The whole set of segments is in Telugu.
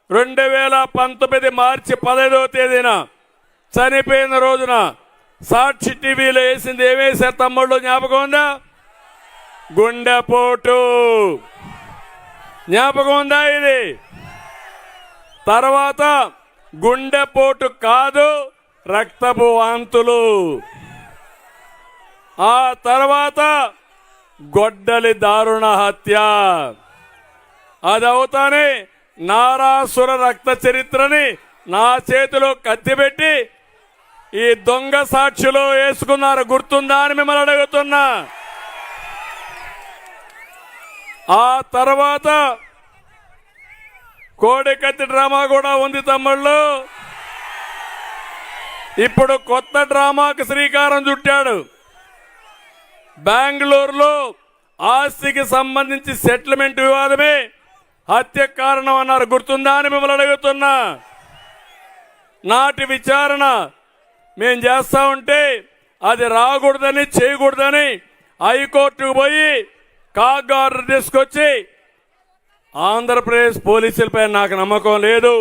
2019 మార్చి 15వ తేదీన చనిపోయిన రోజున సాక్షి టీవీలో వేసింది ఏమేశారు తమ్ముళ్ళు, జ్ఞాపకం ఉందా? గుండెపోటు. జ్ఞాపకం ఉందా ఇది? తర్వాత గుండెపోటు కాదు, రక్తపు వాంతులు. ఆ తర్వాత గొడ్డలి దారుణ హత్య. అదవుతానే నారాసుర రక్త చరిత్రని నా చేతిలో కత్తిపెట్టి ఈ దొంగ సాక్షిలో వేసుకున్నారు. గుర్తుందా అని మిమ్మల్ని అడుగుతున్నా. ఆ తర్వాత కోడికత్తి డ్రామా కూడా ఉంది తమ్ముళ్ళు. ఇప్పుడు కొత్త డ్రామాకు శ్రీకారం చుట్టాడు. బెంగళూరులో ఆస్తికి సంబంధించి సెటిల్మెంట్ వివాదమే హత్య కారణం అన్నారు. గుర్తుందా అని మిమ్మల్ని అడుగుతున్నా. నాటి విచారణ మేం చేస్తా ఉంటే అది రాకూడదని చేయకూడదని హైకోర్టుకు పోయి కాగ్ ఆర్డర్ తీసుకొచ్చి ఆంధ్రప్రదేశ్ పోలీసులపై నాకు నమ్మకం లేదు,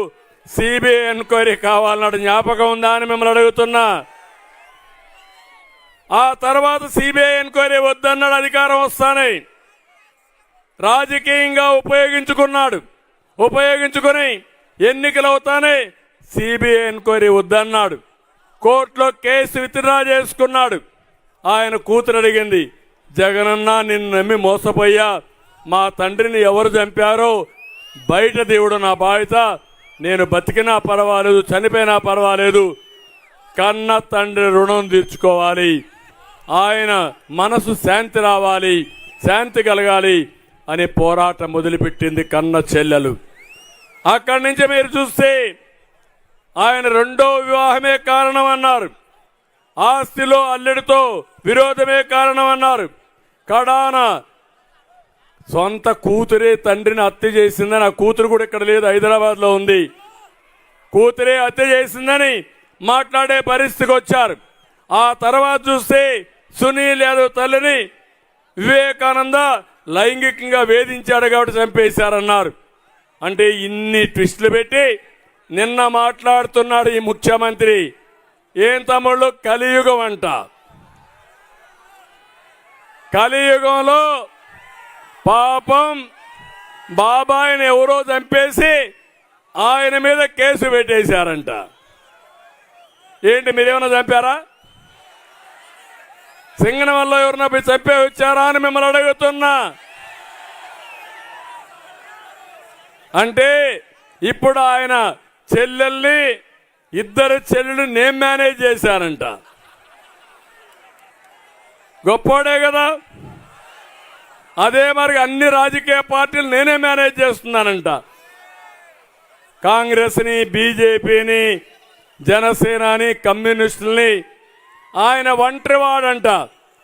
సిబిఐ ఎంక్వైరీ కావాలన్నాడు. జ్ఞాపకం ఉందా అని మిమ్మల్ని అడుగుతున్నా. ఆ తర్వాత సిబిఐ ఎంక్వైరీ వద్దన్నాడు. అధికారం వస్తానే రాజకీయంగా ఉపయోగించుకుని ఎన్నికలు అవుతానే సిబిఐ ఎంక్వైరీ వద్దన్నాడు. కోర్టులో కేసు విత్డ్రా చేసుకున్నాడు. ఆయన కూతురు అడిగింది, జగనన్న నిన్ను నమ్మి మోసపోయా, మా తండ్రిని ఎవరు చంపారో బయట దేవుడు నా బాధ్యత, నేను బతికినా పర్వాలేదు చనిపోయినా పర్వాలేదు, కన్న తండ్రి రుణం తీర్చుకోవాలి, ఆయన మనసు శాంతి రావాలి, శాంతి కలగాలి అని పోరాటం మొదలుపెట్టింది కన్న చెల్లెలు. అక్కడి నుంచి మీరు చూస్తే ఆయన రెండో వివాహమే కారణం అన్నారు, ఆస్తిలో అల్లెడితో విరోధమే కారణం అన్నారు. కడాన సొంత కూతురే తండ్రిని హత్య చేసిందని, ఆ కూతురు కూడా ఇక్కడ లేదు, హైదరాబాద్లో ఉంది, కూతురే హత్య చేసిందని మాట్లాడే పరిస్థితికి వచ్చారు. ఆ తర్వాత చూస్తే సునీల్ యాదవ్ తల్లిని వివేకానంద లైంగికంగా వేధించాడు కాబట్టి చంపేశారన్నారు. అంటే ఇన్ని ట్విస్టులు పెట్టి నిన్న మాట్లాడుతున్నాడు ఈ ముఖ్యమంత్రి. ఏం తమ్ముళ్ళు, కలియుగం అంట. కలియుగంలో పాపం బాబాయిని ఎవరో చంపేసి ఆయన మీద కేసు పెట్టేశారంట. ఏంటి, మీరేమన్నా చంపారా? సింగనమల్లో ఎవరన్నా పోయి చంపే వచ్చారా అని మిమ్మల్ని అడుగుతున్నా. అంటే ఇప్పుడు ఆయన చెల్లెల్ని, ఇద్దరు చెల్లెలు నేను మేనేజ్ చేశానంట. గొప్పోడే కదా. అదే మరి అన్ని రాజకీయ పార్టీలు నేనే మేనేజ్ చేస్తున్నానంట. కాంగ్రెస్ని, బీజేపీని, జనసేనని, కమ్యూనిస్టుల్ని ఆయన ఒంటరివాడంట.